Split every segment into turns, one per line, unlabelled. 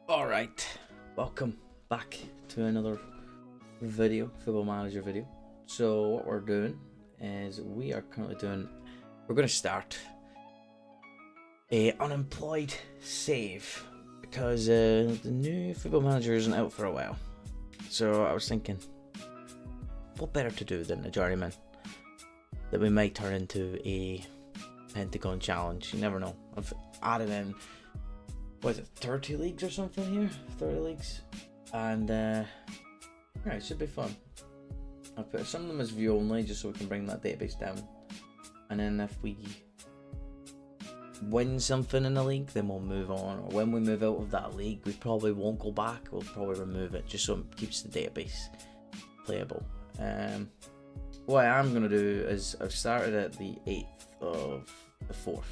Alright, welcome back to another video, Football Manager video. So what we're doing is we're going to start a unemployed save because the new Football Manager isn't out for a while. So I was thinking, what better to do than a Journeyman that we might turn into a Pentagon challenge. You never know. I've added in, what is it, 30 leagues or something here? 30 leagues. And yeah, it should be fun. I'll put some of them as view only just so we can bring that database down. And then if we win something in the league, then we'll move on. Or when we move out of that league, we probably won't go back. We'll probably remove it just so it keeps the database playable. What I am going to do is I've started at the 8th of the 4th.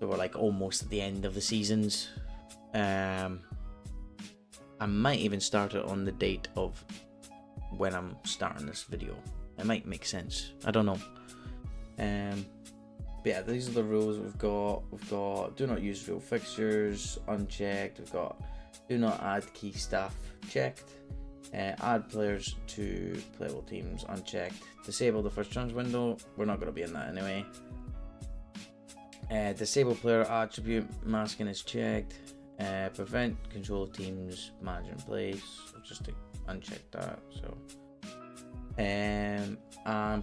So we're like almost at the end of the seasons. I might even start it on the date of when I'm starting this video. It might make sense. I don't know. But yeah, these are the rules we've got. We've got do not use real fixtures, unchecked. We've got do not add key staff, checked. Add players to playable teams, unchecked. Disable the first chance window. We're not going to be in that anyway. Disable player attribute masking is checked. Prevent control teams manager in place. Just to uncheck that. So, and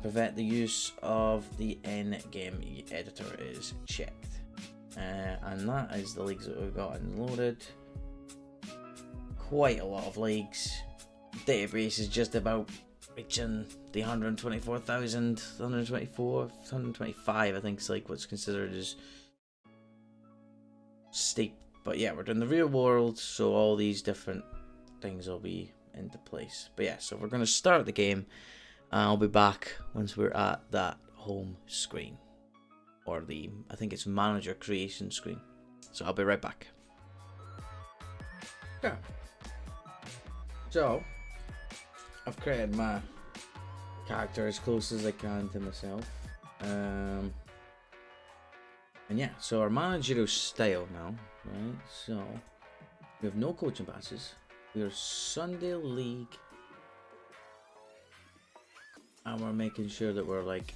prevent the use of the in-game editor is checked. And that is the leagues that we've got unloaded. Quite a lot of leagues. Database is just about reaching the 124,000, 124, 125 I think is like what's considered as steep. But yeah, we're doing the real world, so all these different things will be into place. But yeah, so we're going to start the game and I'll be back once we're at that home screen, or the, I think it's manager creation screen. So I'll be right back. Yeah. So I've created my character as close as I can to myself. And yeah, so our managerial style now, right? So we have no coaching passes. We are Sunday League. And we're making sure that we're like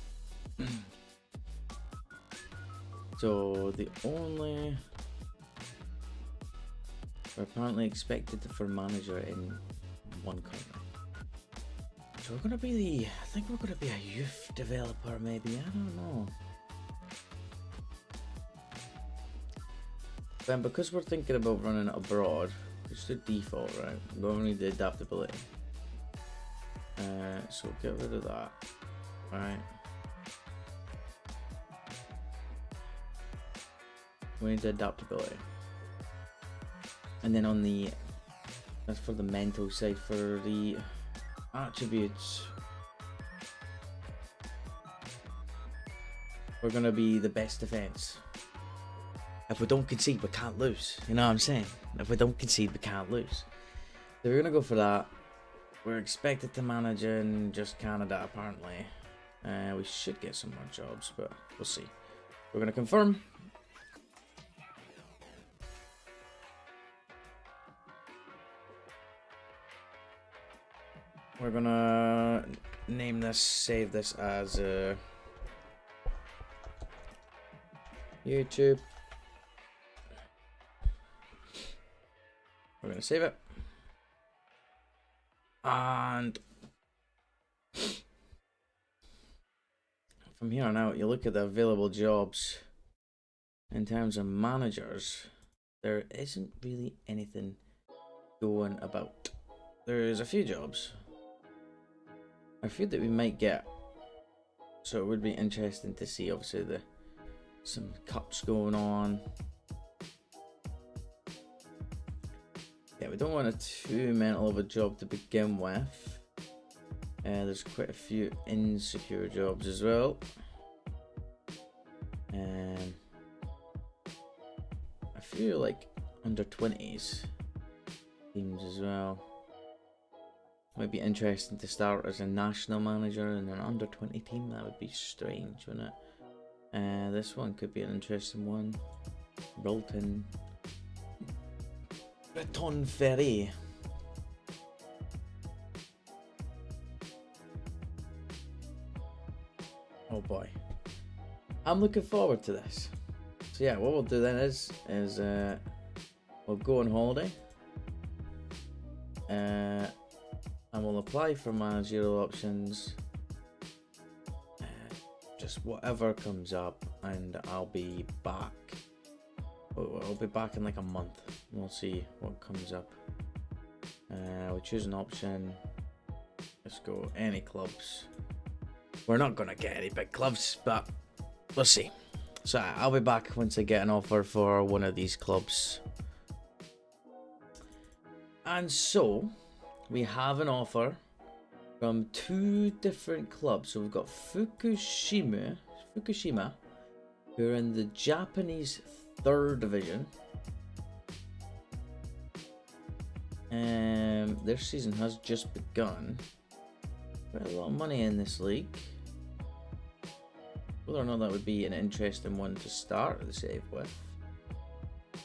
so the only we're apparently expected for manager in one country. So we're gonna be I think we're gonna be a youth developer maybe, I don't know. Then because we're thinking about running it abroad, it's the default, right? We don't need the adaptability. So get rid of that. Alright. We need the adaptability. And then on the that's for the mental side. For the attributes, we're gonna be the best defense. If we don't concede, we can't lose. You know what I'm saying? If we don't concede, we can't lose. So we're gonna go for that. We're expected to manage in just Canada apparently. We should get some more jobs, but we'll see. We're gonna confirm. We're gonna name this, save this as YouTube. We're gonna save it. And from here on out, you look at the available jobs in terms of managers, there isn't really anything going about. There's a few jobs. I feel that we might get, so it would be interesting to see obviously some cups going on. Yeah, we don't want a too mental of a job to begin with. There's quite a few insecure jobs as well. I feel like under 20s teams as well. Might be interesting to start as a national manager and an under 20 team. That would be strange, wouldn't it? This one could be an interesting one. Rolton. Breton Ferry. Oh boy. I'm looking forward to this. So yeah, what we'll do then is we'll go on holiday. And we'll apply for managerial options. Just whatever comes up, and I'll be back. I'll be back in like a month. We'll see what comes up. We'll choose an option. Let's go any clubs. We're not gonna get any big clubs, but we'll see. So I'll be back once I get an offer for one of these clubs. And so we have an offer from 2 different clubs. So we've got Fukushima, who are in the Japanese 3rd division. Their season has just begun. Quite a lot of money in this league. Whether or not that would be an interesting one to start the save with,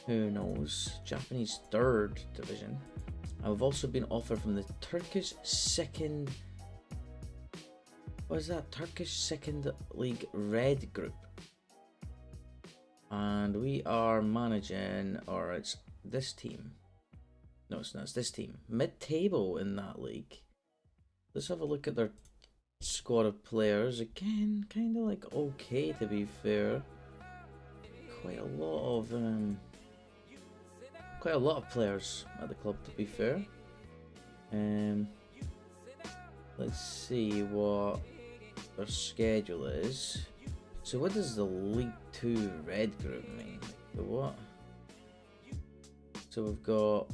who knows? Japanese 3rd division. I've also been offered from the Turkish 2nd. What is that? Turkish 2nd League Red Group. And we are managing, or it's this team. No, it's not. It's this team. Mid-table in that league. Let's have a look at their squad of players. Again, kind of like okay, to be fair. Quite a lot of players at the club, to be fair. Let's see what their schedule is. So what does the League 2 Red Group mean? The what? So we've got...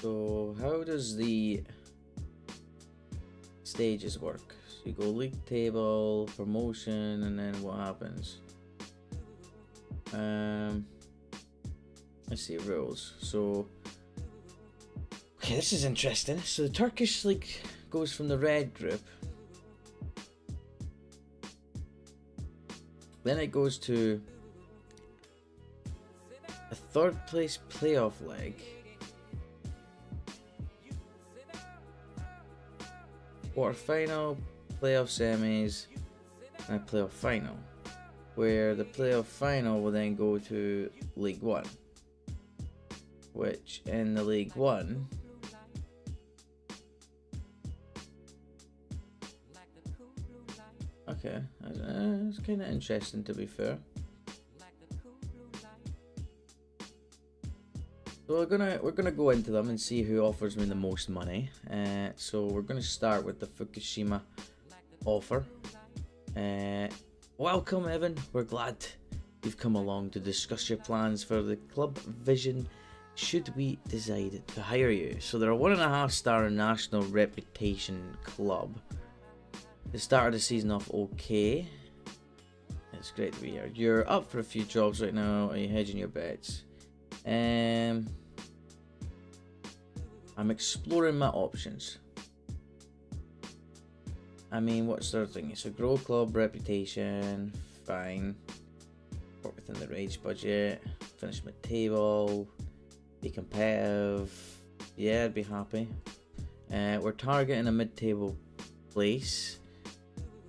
So how does the stages work? So you go league table, promotion, and then what happens? Let's see rules. So okay, this is interesting. So the Turkish league goes from the red group, then it goes to a 3rd place playoff leg, quarter-final, playoff semis, and a playoff final, where the playoff final will then go to League 1, which in the League 1 okay, it's kind of interesting, to be fair. So we're gonna go into them and see who offers me the most money. So we're gonna start with the Fukushima offer. Welcome, Evan. We're glad you've come along to discuss your plans for the club vision should we decide to hire you. So they're a 1.5-star national reputation club. They started the season off okay. It's great to be here. You're up for a few jobs right now. Are you hedging your bets? I'm exploring my options. I mean, what's their thing? It's a grow club reputation. Fine. Work within the range budget. Finish mid-table. Be competitive. Yeah, I'd be happy. We're targeting a mid-table place.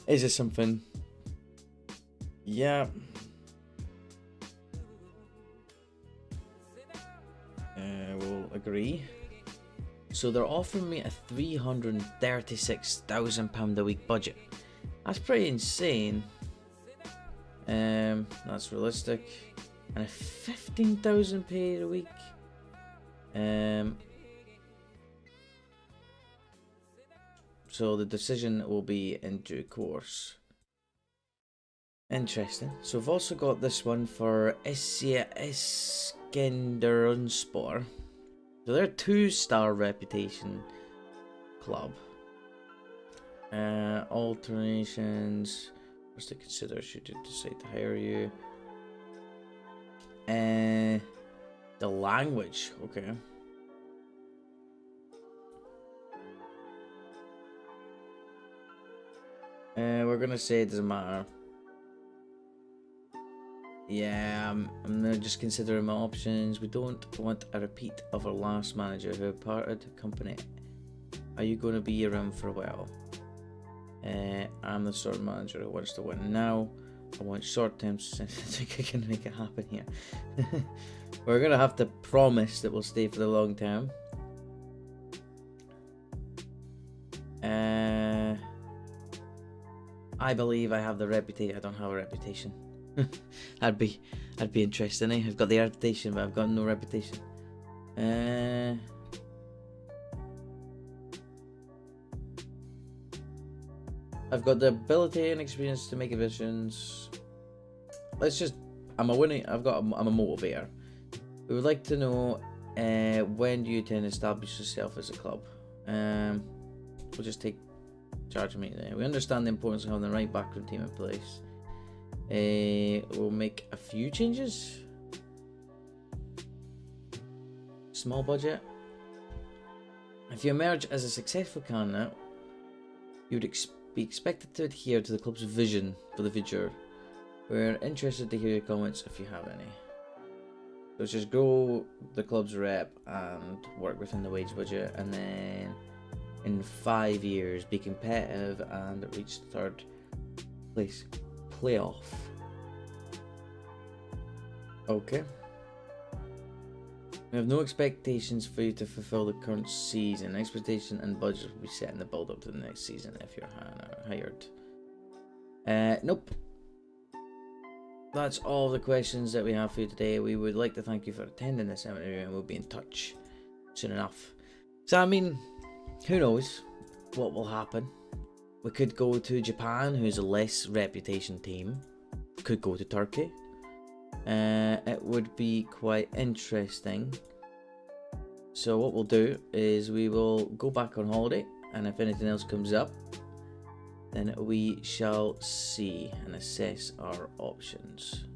Is this something? Yeah. We'll agree. So they're offering me a £336,000 a week budget. That's pretty insane. That's realistic. And a £15,000 paid a week. So the decision will be in due course. Interesting. So we've also got this one for Iskenderunspor. So they're a 2-star reputation club. Alterations. What's to consider should you decide to hire you? The language. Okay. We're gonna say it doesn't matter. Yeah, I'm gonna just considering my options. We don't want a repeat of our last manager who parted the company. Are you going to be around for a while? I'm the sort of manager who wants to win now. I want short term since I think I can make it happen here. We're gonna have to promise that we'll stay for the long term. I believe I have the reputation. I don't have a reputation. That'd be interesting, eh? I've got the reputation, but I've got no reputation. I've got the ability and experience to make decisions. Let's just. I'm a motivator. We would like to know when do you intend to establish yourself as a club? We'll just take charge of me there. We understand the importance of having the right backroom team in place. We'll make a few changes. Small budget. If you emerge as a successful candidate, you would be expected to adhere to the club's vision for the future. We're interested to hear your comments if you have any. So let's just grow the club's rep and work within the wage budget, and then in 5 years be competitive and reach the third place playoff. Okay. We have no expectations for you to fulfill the current season. Expectation and budget will be set in the build up to the next season if you're hired. Nope. That's all the questions that we have for you today. We would like to thank you for attending this interview, and we'll be in touch soon enough. So, I mean, who knows what will happen? We could go to Japan, who's a less reputation team. Could go to Turkey. It would be quite interesting. So what we'll do is we will go back on holiday, and if anything else comes up, then we shall see and assess our options.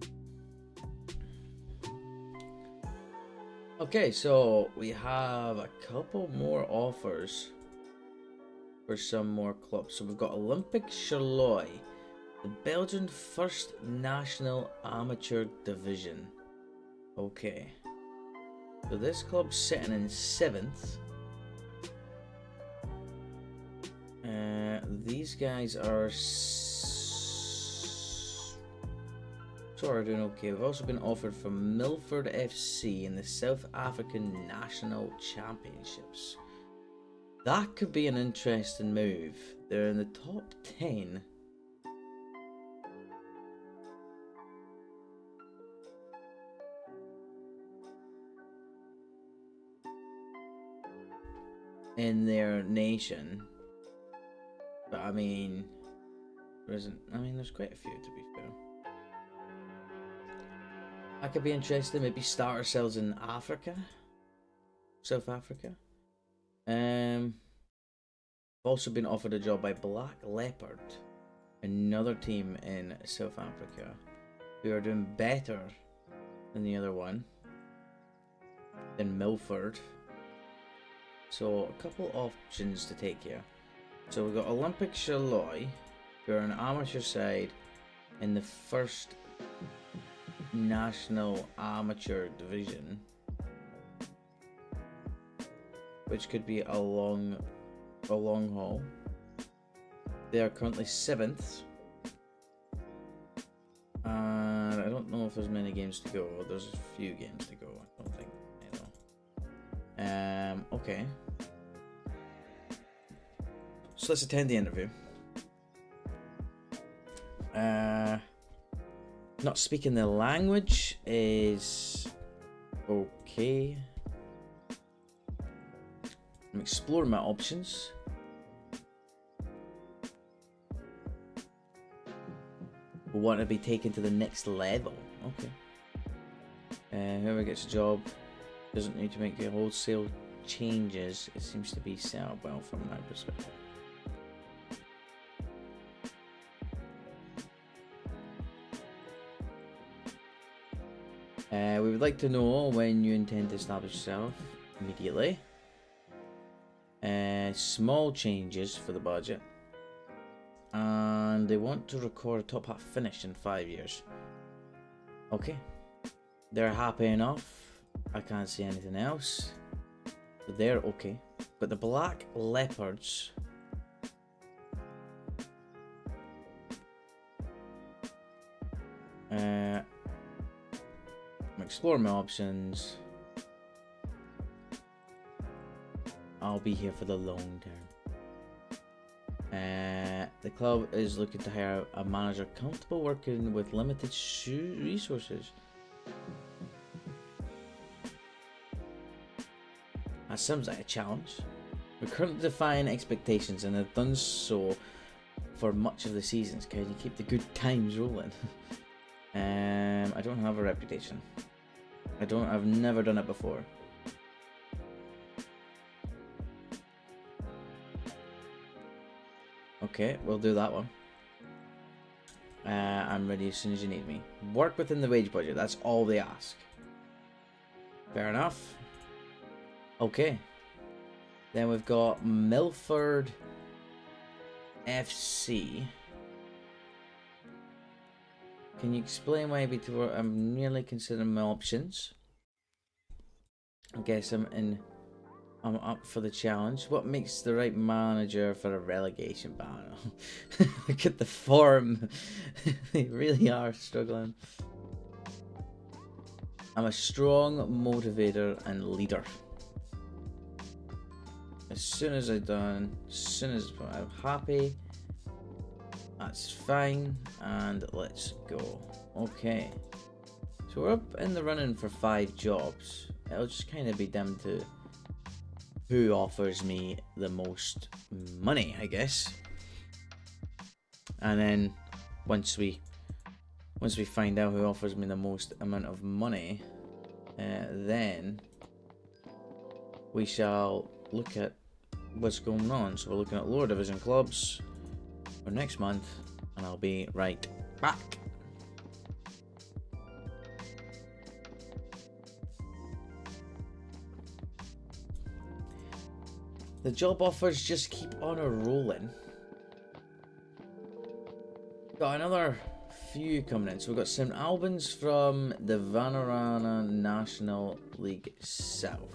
Okay, so we have a couple more offers for some more clubs. So we've got Olympic Charleroi, the Belgian First National Amateur Division. Okay. So this club's sitting in 7th. These guys are doing okay. We've also been offered from Milford FC in the South African National Championships. That could be an interesting move. They're in the top 10. In their nation. But I mean, there's quite a few, to be fair. That could be interesting. Maybe start ourselves in Africa, South Africa. Also been offered a job by Black Leopard, another team in South Africa, who are doing better than the other one, than Milford. So a couple options to take here. So we've got Olympic Charleroi, who are an amateur side in the First National Amateur Division, which could be a long haul. They are currently 7th, and I don't know if there's many games to go. There's a few games to go. I don't think. Okay. So let's attend the interview. Not speaking the language is okay. I'm exploring my options. We want to be taken to the next level. Okay. Whoever gets a job doesn't need to make the wholesale changes. It seems to be set up well from my perspective. We would like to know when you intend to establish yourself. Immediately. Small changes for the budget. And they want to record a top half finish in 5 years. Okay. They're happy enough. I can't see anything else. But they're okay. But the black leopards... I'm exploring my options. I'll be here for the long term. The club is looking to hire a manager comfortable working with limited resources. That sounds like a challenge. We're currently defying expectations and have done so for much of the seasons. Can you keep the good times rolling? I don't have a reputation. I've never done it before. Okay, we'll do that one. I'm ready as soon as you need me. Work within the wage budget, that's all they ask. Fair enough. Okay. Then we've got Milford FC. Can you explain why I'm nearly considering my options? I guess I'm up for the challenge. What makes the right manager for a relegation battle? Look at the form. They really are struggling. I'm a strong motivator and leader. As soon as I'm happy, that's fine, and let's go. Okay, so we're up in the running for 5 jobs. It'll just kind of be down to who offers me the most money, I guess. And then once we find out who offers me the most amount of money, then we shall look at what's going on. So we're looking at lower division clubs for next month, and I'll be right back. The job offers just keep on rolling. Got another few coming in. So we've got St Albans from the Vanarama National League South.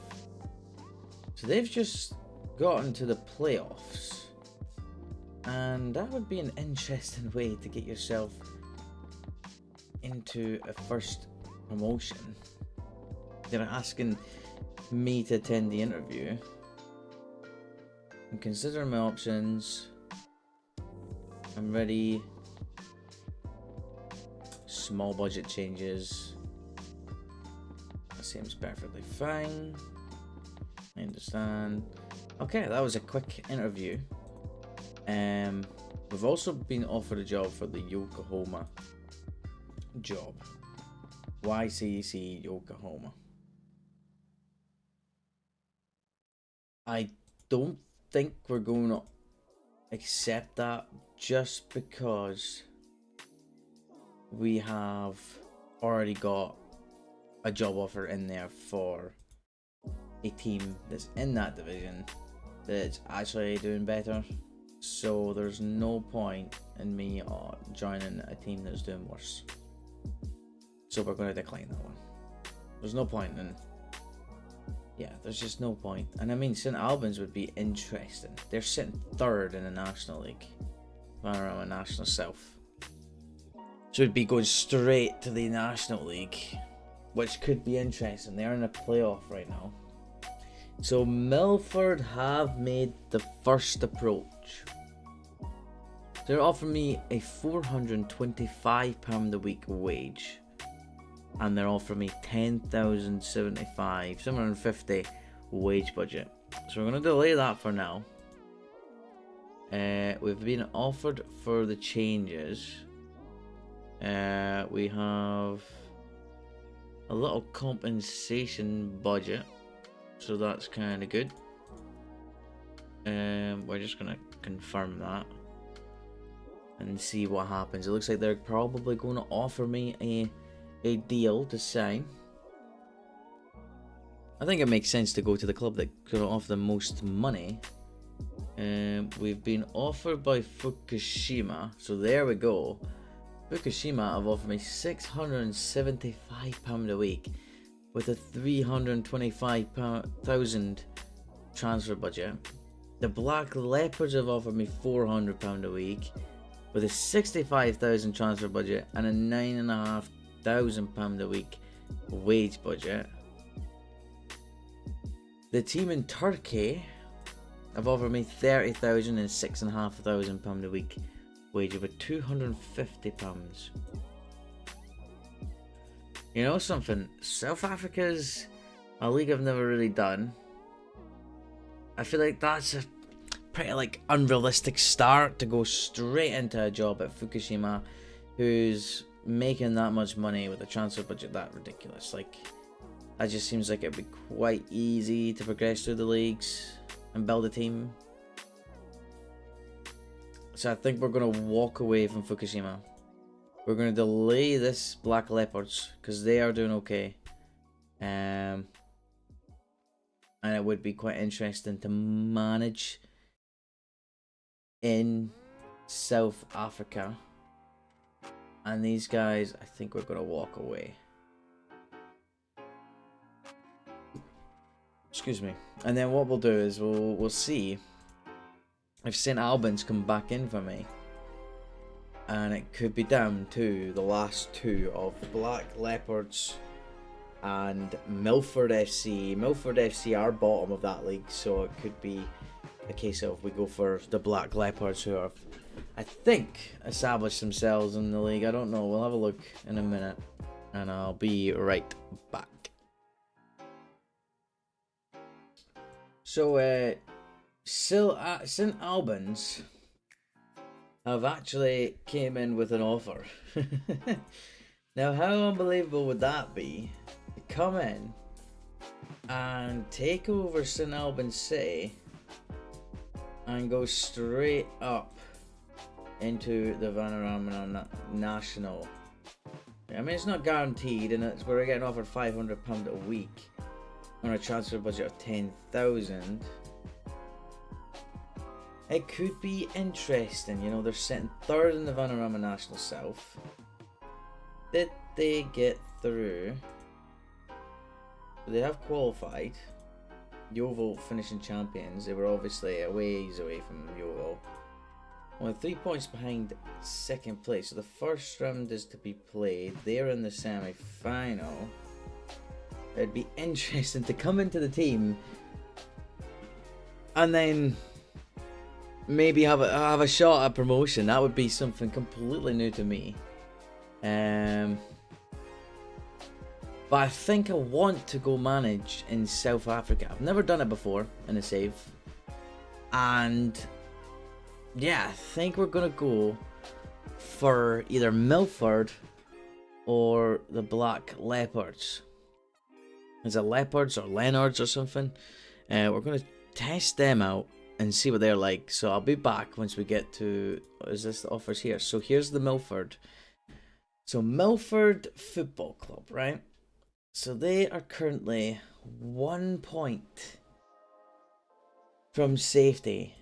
So they've just gotten to the playoffs, and that would be an interesting way to get yourself into a first promotion. They're asking me to attend the interview. I'm considering my options. I'm ready. Small budget changes. That seems perfectly fine. I understand. Okay, that was a quick interview. We've also been offered a job for the Yokohama job. YCC Yokohama. I don't think we're going to accept that just because we have already got a job offer in there for a team that's in that division that's actually doing better. So there's no point in me joining a team that's doing worse. So we're going to decline that one. There's no point in... Yeah, there's just no point. And I mean, St Albans would be interesting. They're sitting 3rd in the National League. Vanarama National South. So it'd be going straight to the National League, which could be interesting. They're in a playoff right now. So Milford have made the first approach. They're offering me a £425 a week wage. And they're offering me $10,075, somewhere around 50 wage budget. So we're going to delay that for now. We've been offered for the changes. We have a little compensation budget, so that's kind of good. We're just going to confirm that and see what happens. It looks like they're probably going to offer me a deal to sign. I think it makes sense to go to the club that could offer the most money. We've been offered by Fukushima, so there we go. Fukushima have offered me £675 a week with a £325,000 transfer budget. The Black Leopards have offered me £400 a week with a £65,000 transfer budget and a £9,500 a week wage budget. The team in Turkey have offered me £30,000 and £6,500 a week wage over £250. You know something? South Africa's a league I've never really done. I feel like that's a pretty like unrealistic start to go straight into a job at Fukushima, who's making that much money with a transfer budget that ridiculous. Like, that just seems like it'd be quite easy to progress through the leagues and build a team. So I think we're going to walk away from Fukushima. We're going to delay this Black Leopards because they are doing okay. And it would be quite interesting to manage in South Africa. And these guys, I think we're going to walk away. Excuse me. And then what we'll do is we'll see if St. Albans come back in for me. And it could be down to the last two of the Black Leopards and Milford FC. Milford FC are bottom of that league, so it could be a case of we go for the Black Leopards, who have, I think, established themselves in the league. I don't know. We'll have a look in a minute, and I'll be right back. So, St. Albans have actually came in with an offer. Now, how unbelievable would that be? To come in and take over St. Albans City and go straight up into the Vanarama National. I mean, it's not guaranteed, and we're getting offered £500 a week on a transfer budget of 10,000. It could be interesting, you know. They're sitting third in the Vanarama National South. Did they get through? They have qualified. Yeovil finishing champions. They were obviously a ways away from Yeovil. Only 3 points behind second place. So the first round is to be played. They're in the semi-final. It'd be interesting to come into the team and then maybe have a shot at promotion. That would be something completely new to me. But I think I want to go manage in South Africa. I've never done it before in a save. And yeah, I think we're going to go for either Milford or the Black Leopards. Is it Leopards or Leonards or something? We're going to test them out and see what they're like. So I'll be back once we get to... Is this the offers here? So here's the Milford. So Milford Football Club, right? So they are currently 1 point from safety,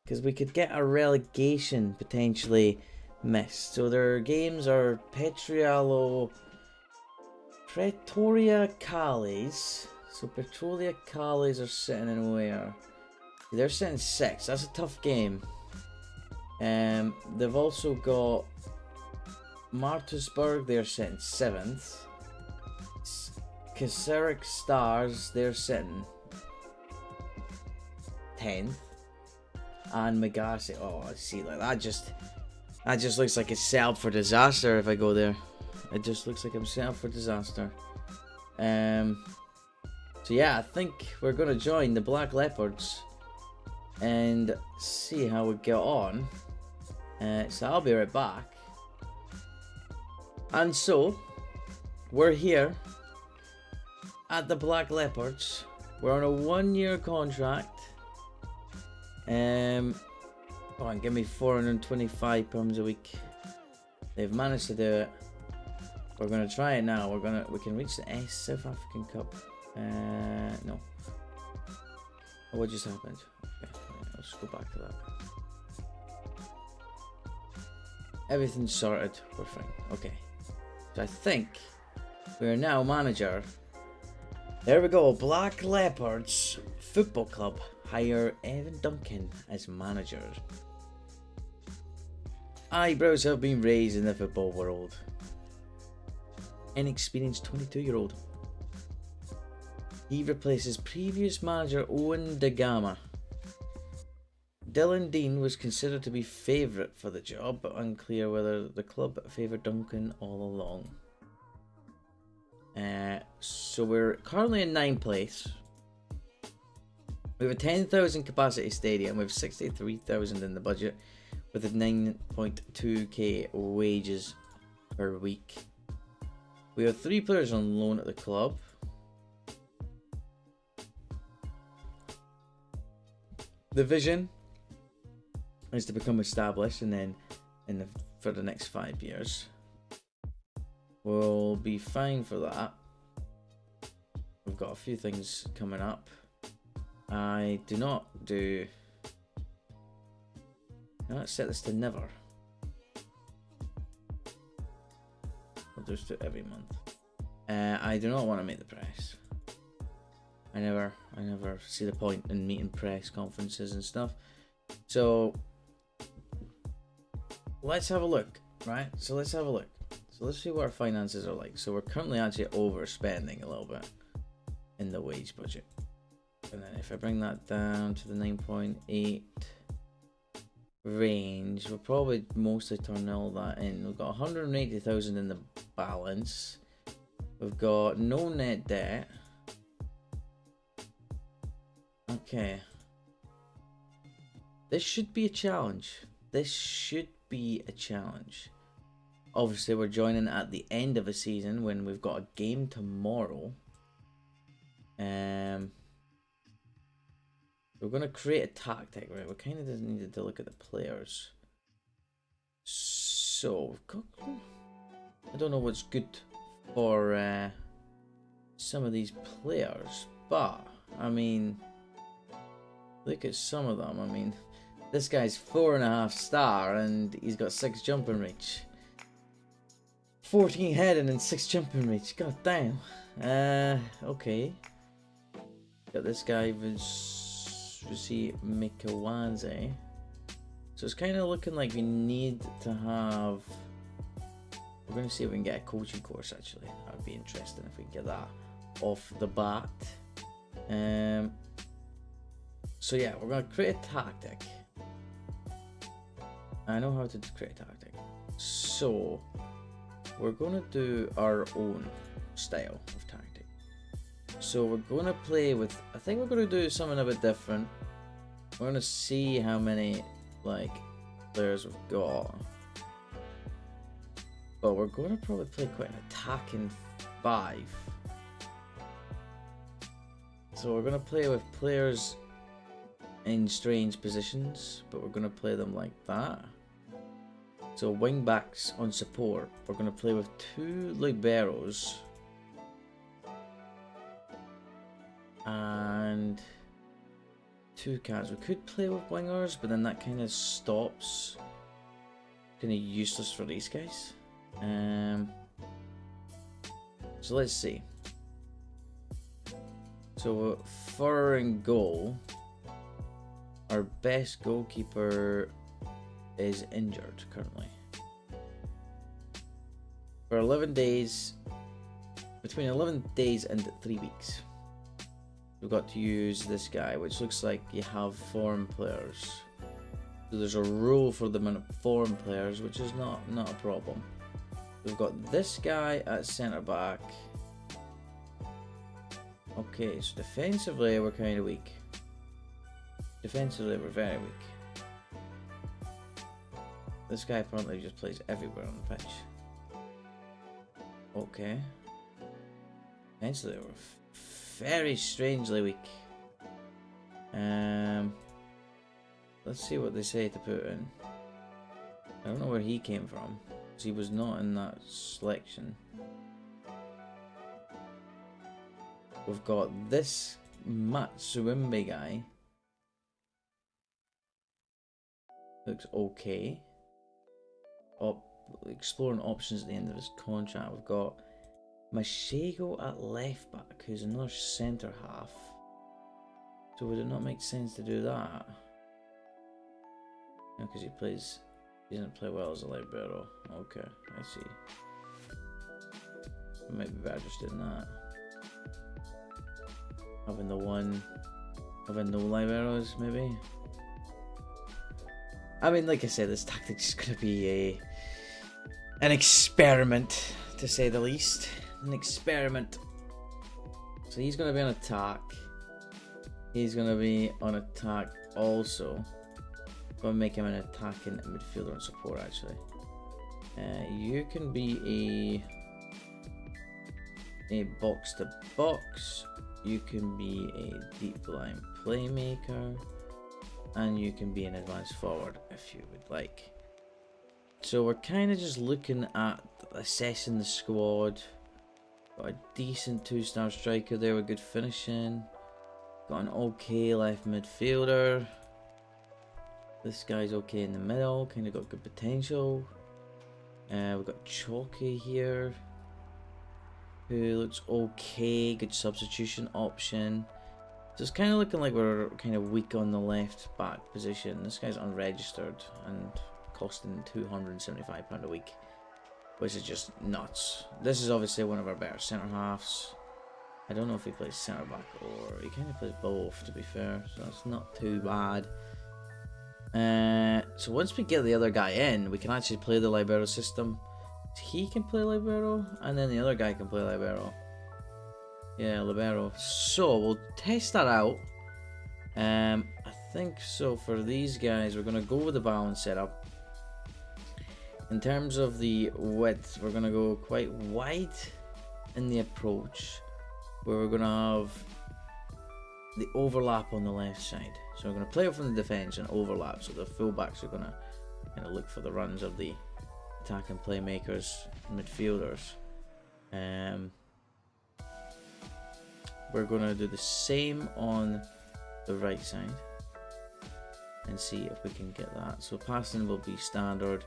because we could get a relegation potentially missed. So their games are Pretoria Calais. So Pretoria Calais are sitting in where? They're sitting 6th. That's a tough game. They've also got Martinsburg. They're sitting 7th. Keserick Stars. They're sitting 10th. And Megasi. Oh, I see. Like that just looks like it's set up for disaster if I go there. It just looks like I'm set up for disaster. So yeah, I think we're gonna join the Black Leopards and see how we get on. So I'll be right back. And so we're here at the Black Leopards. We're on a 1-year contract. Come on, give me £425 a week. They've managed to do it. We're gonna try it now. We can reach the South African Cup. No. Oh, what just happened? Okay, let's go back to Everything's sorted. We're fine. Okay. So I think we are now manager. There we go. Black Leopards Football Club hire Evan Duncan as manager. Eyebrows have been raised in the football world. Inexperienced 22-year-old. He replaces previous manager Owen DeGama. Dylan Dean was considered to be favourite for the job, but unclear whether the club favoured Duncan all along. So we're currently in 9th place. We have a 10,000 capacity stadium with 63,000 in the budget, with a 9.2k wages per week. We have 3 players on loan at the club. The vision is to become established, and then for the next 5 years, we'll be fine for that. We've got a few things coming up. I do not do. Let's set this to never. I'll just do it every month. I do not want to meet the press. I never see the point in meeting press conferences and stuff. So let's have a look, right? So let's have a look. So let's see what our finances are like. So we're currently actually overspending a little bit in the wage budget. And then if I bring that down to the 9.8 range, we'll probably mostly turn all that in. We've got 180,000 in the balance. We've got no net debt. Okay. This should be a challenge. This should be a challenge. Obviously, we're joining at the end of a season when we've got a game tomorrow. We're going to create a tactic, right? We kind of just needed to look at the players. So, I don't know what's good for some of these players, but, I mean, look at some of them. I mean, this guy's 4.5 star and he's got 6 jumping reach. 14 heading and 6 jumping reach. God damn. Okay. Got this guy, Mikawanze. So it's kind of looking like we need to have. We're going to see if we can get a coaching course actually. That would be interesting if we can get that off the bat. So yeah, we're going to create a tactic. I know how to create a tactic. So we're going to do our own style of tactic. So we're going to play with, I think we're going to do something a bit different. We're going to see how many like players we've got. But we're going to probably play quite an attacking 5. So we're going to play with players in strange positions, but we're going to play them like that. So wing backs on support, we're going to play with 2 liberos and 2 cats. We could play with wingers, but then that kind of stops. Kind of useless for these guys. So let's see. So for in goal, our best goalkeeper is injured currently. For 11 days, between 11 days and 3 weeks, we've got to use this guy, which looks like you have foreign players. So there's a rule for the foreign players, which is not a problem. We've got this guy at centre back. Okay, so defensively we're kind of weak. Defensively we're very weak. This guy apparently just plays everywhere on the pitch. Okay. Defensively we're very strangely weak. Let's see what they say to put in. I don't know where he came from, because he was not in that selection. We've got this Matsuimbe guy. Looks okay. exploring options at the end of his contract. We've got Mashego at left back, who's another centre half. So would it not make sense to do that? No, because he doesn't play well as a libero. Okay, I see. I might be better just in that. Having no liberos, maybe. I mean, like I said, this tactic is going to be an experiment, to say the least. An experiment. So he's going to be on attack. He's going to be on attack also. Going to make him an attacking midfielder and support, actually. You can be a box to box. You can be a deep line playmaker. And you can be an advanced forward if you would like. So we're kind of just looking at assessing the squad. Got a decent 2-star striker there with good finishing. Got an okay left midfielder. This guy's okay in the middle, kind of got good potential. We've got Chalky here, who looks okay, good substitution option. So it's kind of looking like we're kind of weak on the left back position. This guy's unregistered and costing £275 a week, which is just nuts. This is obviously one of our better centre halves. I don't know if he plays centre back or he kind of plays both, to be fair, so it's not too bad. So once we get the other guy in, we can actually play the libero system. He can play libero, and then the other guy can play libero. Yeah, libero. So we'll test that out. I think so. For these guys, we're gonna go with the balance setup. In terms of the width, we're gonna go quite wide in the approach, where we're gonna have the overlap on the left side. So we're going to play it from the defence and overlap, so the fullbacks are going to kind of look for the runs of the attacking playmakers and midfielders. We're going to do the same on the right side and see if we can get that. So passing will be standard,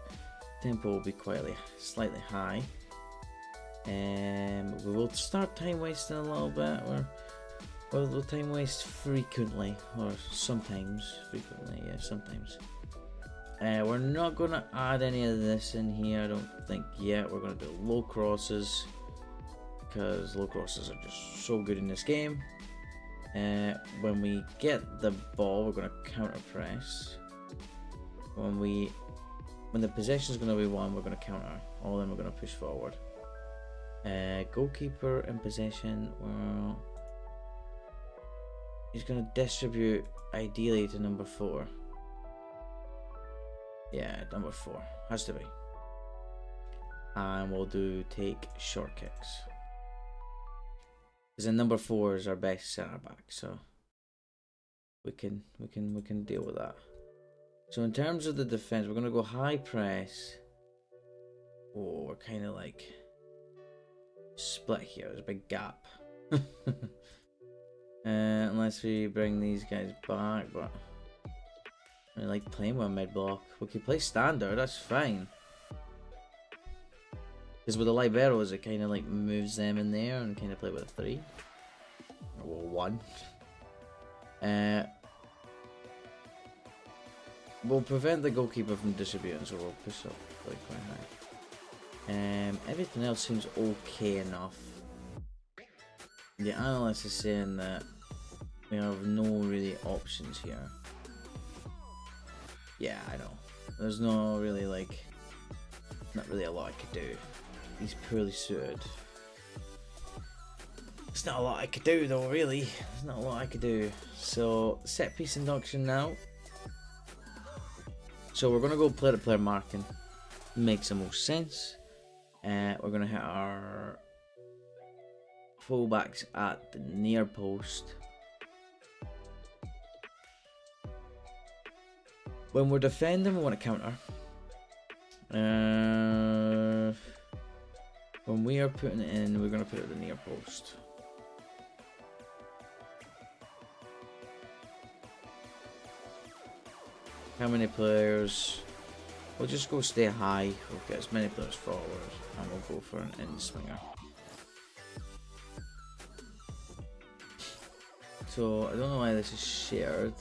tempo will be slightly high. We will start time wasting a little bit. We'll time waste frequently, or sometimes frequently, yeah, sometimes. We're not going to add any of this in here, I don't think yet. We're going to do low crosses, because low crosses are just so good in this game. When we get the ball, we're going to counter press. When the possession is going to be won, we're going to counter. All then we're going to push forward. Goalkeeper in possession, well, he's going to distribute ideally to number 4. Yeah, number 4. Has to be. And we'll do take short kicks. Because then number 4 is our best centre back, so we can deal with that. So in terms of the defence, we're going to go high press. Oh, we're kind of like split here. There's a big gap. Unless we bring these guys back, but I like playing with a mid block. We can play standard, that's fine. Because with the liberos, it kind of like moves them in there and kind of play with a 3 or 1. We'll prevent the goalkeeper from distributing, so we'll push up like quite high. Everything else seems okay enough. The analyst is saying that we have no really options here. Yeah, I know. There's no really not really a lot I could do. He's poorly suited. It's not a lot I could do though, really. There's not a lot I could do. So, set piece induction now. So we're gonna go player to player marking. Makes the most sense. We're gonna hit our fullbacks at the near post. When we're defending, we want to counter. When we are putting it in, we're going to put it at the near post. How many players? We'll just go stay high. We'll get as many players forward, and we'll go for an in-swinger. So, I don't know why this is shared.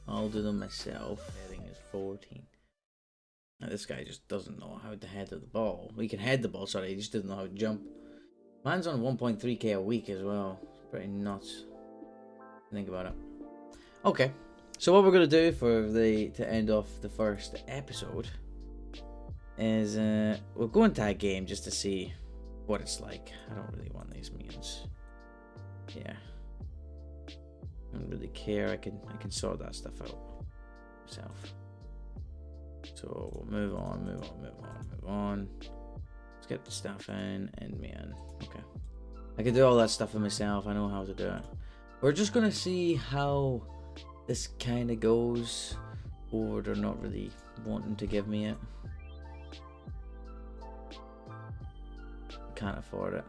I'll do them myself. Heading is 14. Now, this guy just doesn't know how to head the ball. He can head the ball, sorry, he just doesn't know how to jump. Man's on 1.3k a week as well. It's pretty nuts. Think about it. Okay, so what we're gonna do to end off the first episode is we'll go into a game just to see what it's like. I don't really want these minions. Yeah. I don't really care. I can sort that stuff out myself. So we'll move on. Let's get the stuff in and me in. Okay. I can do all that stuff for myself. I know how to do it. We're just gonna see how this kind of goes, or they're not really wanting to give me it. Can't afford it.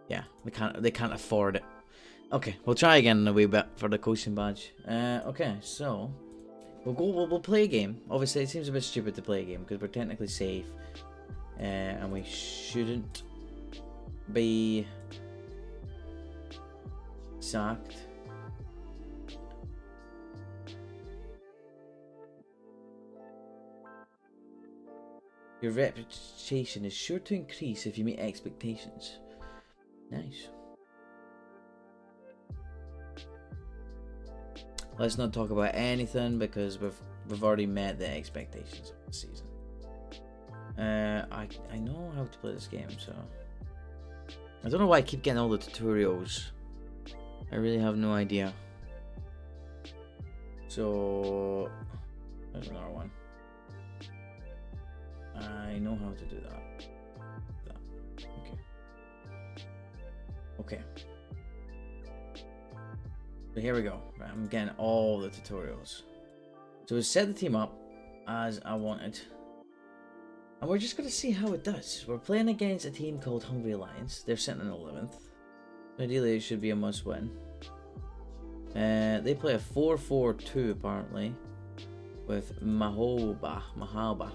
Yeah, they can't afford it. Okay, we'll try again in a wee bit for the coaching badge. Okay, so we'll play a game. Obviously, it seems a bit stupid to play a game because we're technically safe, and we shouldn't be sacked. Your reputation is sure to increase if you meet expectations. Nice. Let's not talk about anything because we've already met the expectations of the season. I know how to play this game, so I don't know why I keep getting all the tutorials. I really have no idea. So there's another one. I know how to do that. Okay. So here we go. Right, I'm getting all the tutorials. So we set the team up as I wanted. And we're just going to see how it does. We're playing against a team called Hungry Lions. They're sitting in 11th. Ideally, it should be a must win. They play a 4-4-2 apparently with Mahaba.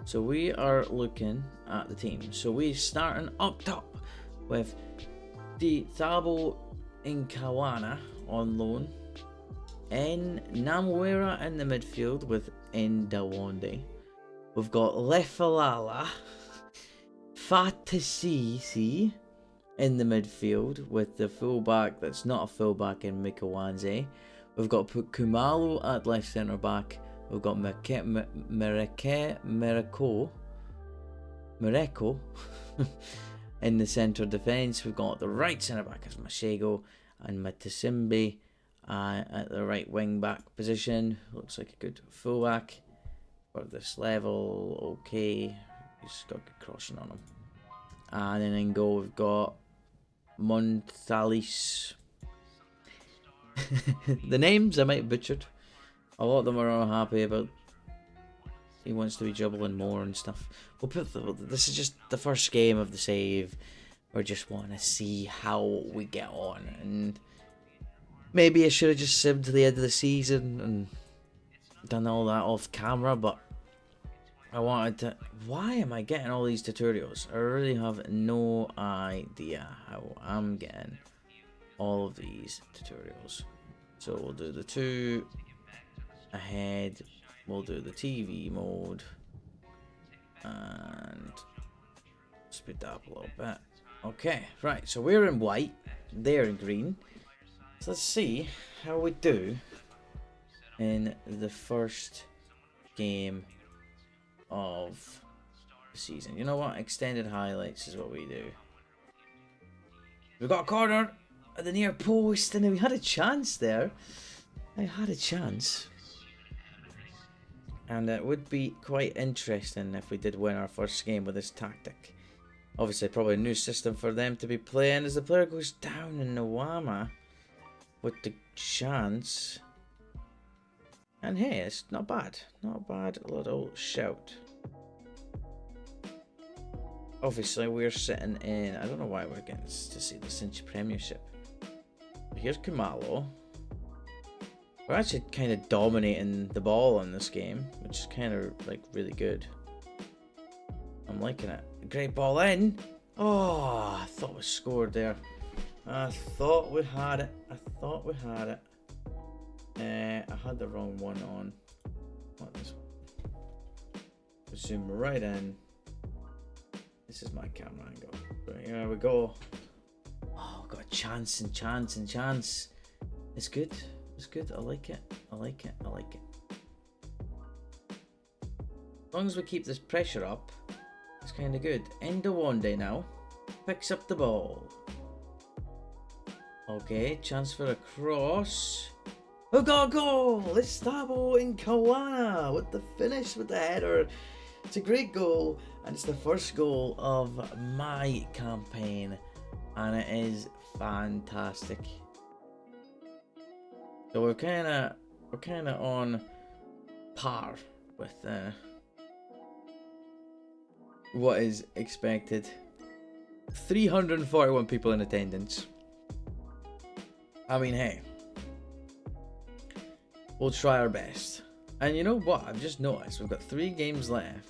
So we are looking at the team. So we're starting up top with the Thabo Inkawana on loan. N Namwera in the midfield with Ndawande. We've got Lefalala Fatasisi in the midfield with the fullback that's not a fullback in Mikawanze. We've got Kumalo at left centre back. We've got Mereko in the centre defence. We've got the right centre back as Mashego and Matasimbe at the right wing back position. Looks like a good fullback for this level. Okay, he's got good crossing on him. And then in goal we've got Montalis. The names I might have butchered. A lot of them are unhappy about. He wants to be dribbling more and stuff. This is just the first game of the save. We just want to see how we get on, and maybe I should have just sibbed to the end of the season and done all that off camera. But I wanted to. Why am I getting all these tutorials? I really have no idea how I'm getting all of these tutorials. So we'll do the 2 ahead, we'll do the TV mode and speed that up a little bit. Okay, right, so we're in white, they're in green. So let's see how we do in the first game of the season. You know what? Extended highlights is what we do. We've got a corner at the near post, and we had a chance there. I had a chance. And it would be quite interesting if we did win our first game with this tactic. Obviously, probably a new system for them to be playing as the player goes down in Nawama with the chance. And hey, it's not bad. Not a bad little shout. Obviously, we're sitting in. I don't know why we're getting to see the Cinch Premiership. here's Kumalo. We're actually kind of dominating the ball in this game, which is kind of like really good. I'm liking it. Great ball in. Oh, I thought we scored there. I thought we had it. I thought we had it. I had the wrong one on. What this one? Zoom right in. This is my camera angle. But here we go. Oh, got a chance and chance and chance. It's good. It's good. I like it. I like it. I like it. As long as we keep this pressure up, it's kind of good. Endo one day now. Picks up the ball. Okay, chance for a cross. Who got a goal? It's Thabo in Kawana with the finish with the header. It's a great goal, and it's the first goal of my campaign, and it is fantastic. So we're kind of on par with what is expected. 341 people in attendance. I mean, hey, we'll try our best. And you know what? I've just noticed we've got 3 games left.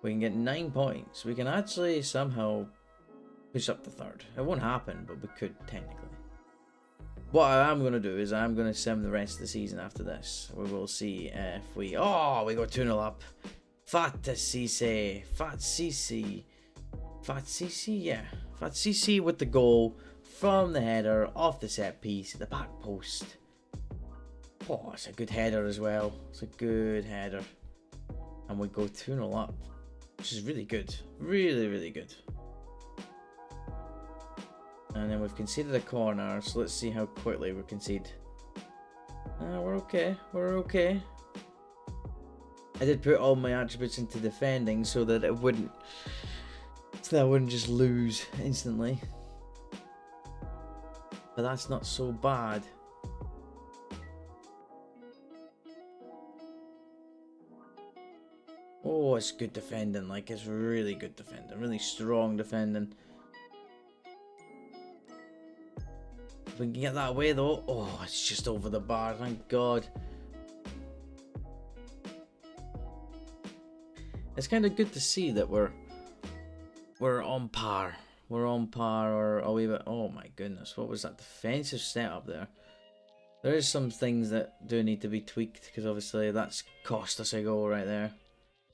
We can get 9 points. We can actually somehow push up the 3rd. It won't happen, but we could technically. What I am going to do is I'm going to sim the rest of the season after this. We will see if we... Oh, we got 2-0 up. Fat Sisi. Fat Sisi. Fat Sisi, yeah. Fat Sisi with the goal from the header, off the set piece, the back post. Oh, it's a good header as well. It's a good header. And we go 2-0 up, which is really good. Really, really good. And then we've conceded a corner, so let's see how quickly we concede. We're okay. We're okay. I did put all my attributes into defending so that I wouldn't just lose instantly. But that's not so bad. Oh, it's good defending. Like, it's really good defending. Really strong defending. If we can get that away though. Oh, it's just over the bar. Thank God. It's kind of good to see that we're on par. We're on par or a wee bit. Oh my goodness, what was that defensive setup there? There is some things that do need to be tweaked because obviously that's cost us a goal right there.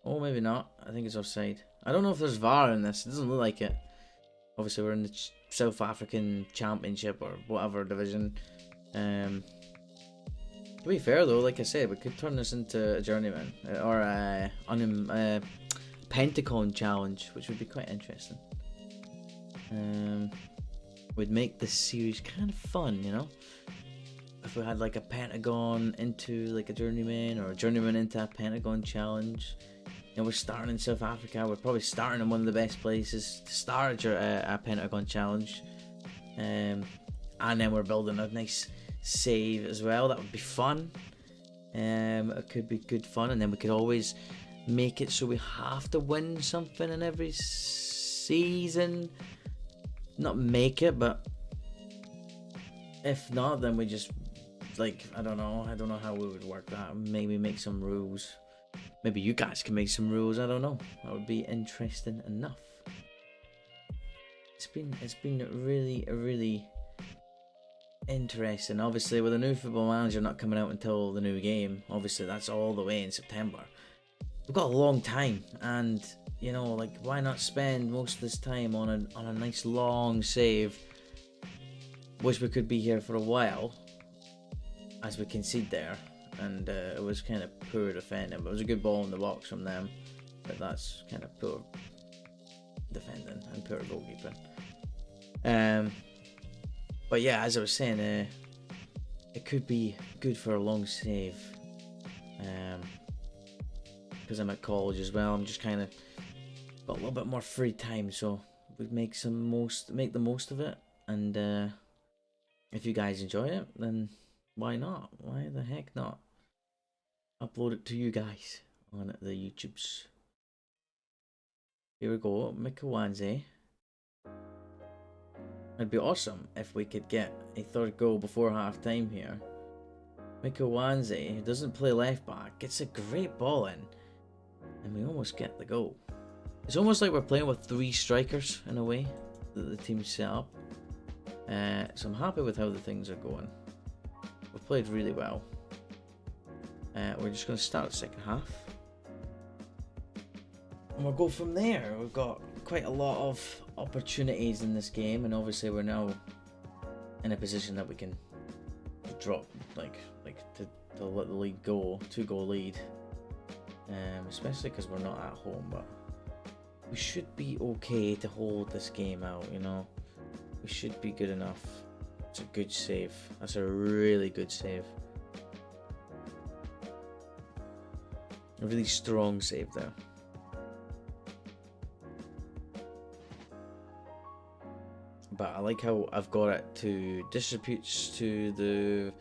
Oh, maybe not. I think it's offside. I don't know if there's VAR in this. It doesn't look like it. Obviously, we're in the South African Championship or whatever division. To be fair though, like I said, we could turn this into a Journeyman or a Pentagon Challenge, which would be quite interesting. Would make this series kind of fun, you know. If we had like a Pentagon into like a Journeyman or a Journeyman into a Pentagon Challenge. You know, we're starting in South Africa. We're probably starting in one of the best places to start a Pentagon Challenge. And then we're building a nice save as well. That would be fun. It could be good fun. And then we could always make it so we have to win something in every season. Not make it, but if not, then we just, like, I don't know how we would work that. Maybe make some rules. Maybe you guys can make some rules. I don't know. That would be interesting enough. It's been really interesting. Obviously, with a new Football Manager not coming out until the new game, obviously that's all the way in September. We've got a long time, and you know, like, why not spend most of this time on a nice long save? Wish we could be here for a while, as we concede there. And it was kind of poor defending, but it was a good ball in the box from them. But that's kind of poor defending and poor goalkeeping. But yeah, as I was saying, it could be good for a long save. Because I'm at college as well, I'm just kind of got a little bit more free time, so we'd make the most of it. And if you guys enjoy it, then why not? Why the heck not? Upload it to you guys on the YouTubes. Here we go, Mikawanze. It'd be awesome if we could get a third goal before half time here. Miko Wanze, who doesn't play left back, gets a great ball in, and we almost get the goal. It's almost like we're playing with 3 strikers in a way that the team's set up. So I'm happy with how the things are going. We've played really well. We're just going to start the second half. And we'll go from there. We've got quite a lot of opportunities in this game, and obviously we're now in a position that we can drop, to let the lead go, 2-goal lead. Especially because we're not at home, but we should be okay to hold this game out, you know. We should be good enough. It's a good save. That's a really good save. A really strong save there. But I like how I've got it to distributes to the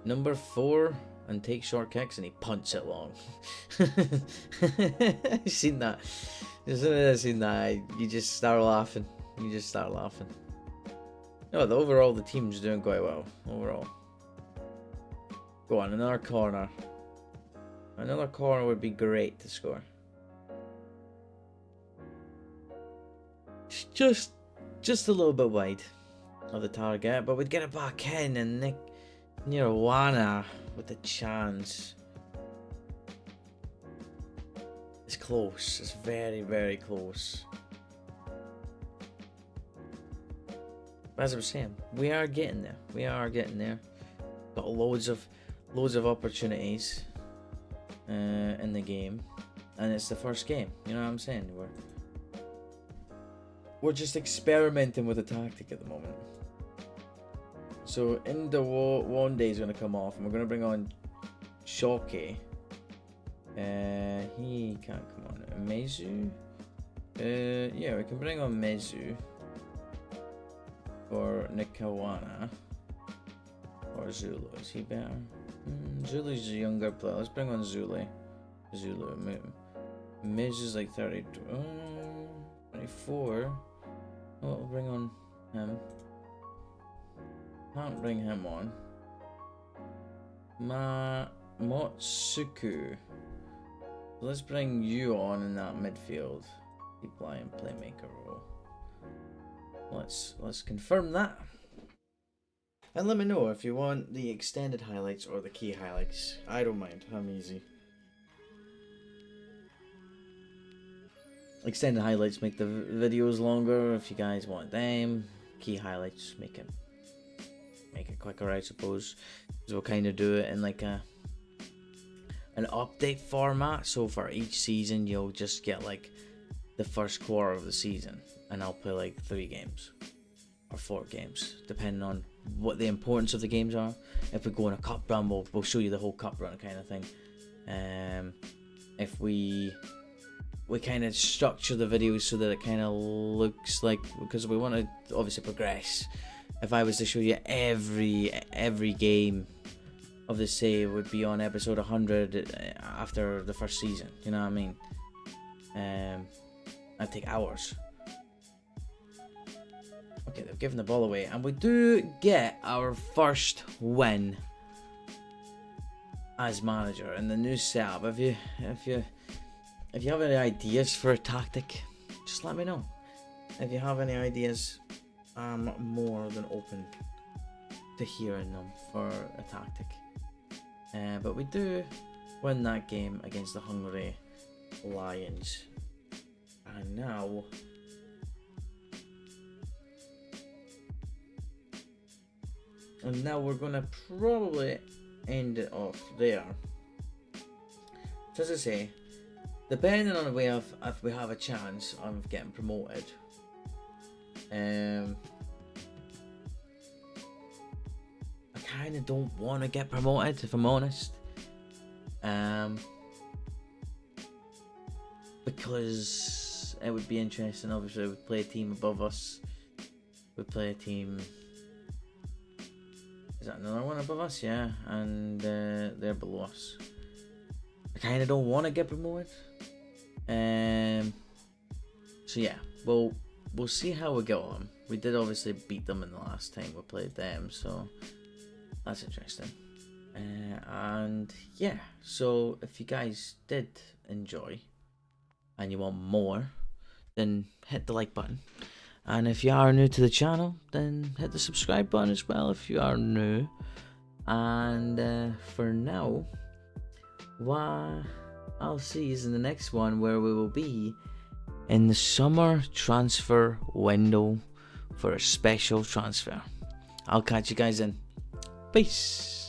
number 4 and takes short kicks, and he punts it long. I've seen that. As soon as I've seen that, you just start laughing. No, overall the team's doing quite well. Overall. Go on, another corner. Another corner would be great to score. Just a little bit wide of the target, but we'd get it back in, and Nick Nirwana with the chance. It's close. It's very, very close. But as I was saying, we are getting there. Got loads of opportunities in the game, and it's the first game. You know what I'm saying? We're just experimenting with a tactic at the moment. So Wande is going to come off, and we're going to bring on Shoke. He can't come on. Mezu. Yeah, we can bring on Mezu for Nikawana or Zulu. Is he better? Zulu's a younger player. Let's bring on Zulu. Mezu's like 32. 24. Oh, we'll bring on him. Can't bring him on. Motsuku. Let's bring you on in that midfield. Keep playing playmaker role. Let's confirm that. And let me know if you want the extended highlights or the key highlights. I don't mind. I'm easy. Extended highlights make the videos longer if you guys want them. Key highlights make it quicker, I suppose. Because we'll kind of do it in like an update format. So for each season, you'll just get like the first quarter of the season, and I'll play like 3 games or 4 games, depending on what the importance of the games are. If we go on a cup run, we'll show you the whole cup run kind of thing. If we kind of structure the videos so that it kind of looks like, because we want to obviously progress. If I was to show you every game of the save would be on episode 100 after the first season, you know what I mean? That'd take hours. Okay, they've given the ball away, and we do get our first win as manager in the new setup. If you have any ideas for a tactic, just let me know. If you have any ideas, I'm more than open to hearing them for a tactic. But we do win that game against the Hungry Lions. And now we're gonna probably end it off there. So as I say, depending on if we have a chance of getting promoted, I kind of don't want to get promoted, if I'm honest, because it would be interesting. Obviously, we'd play a team above us. We'd play a team. Is that another one above us? Yeah, and they're below us. I kind of don't want to get promoted. So yeah, we'll see how we get on. we did obviously beat them in the last time we played them, so that's interesting. And yeah, so if you guys did enjoy and you want more, then hit the like button. And if you are new to the channel, then hit the subscribe button as well if you are new. And for now, I'll see you in the next one, where we will be in the summer transfer window for a special transfer. I'll catch you guys in. Peace.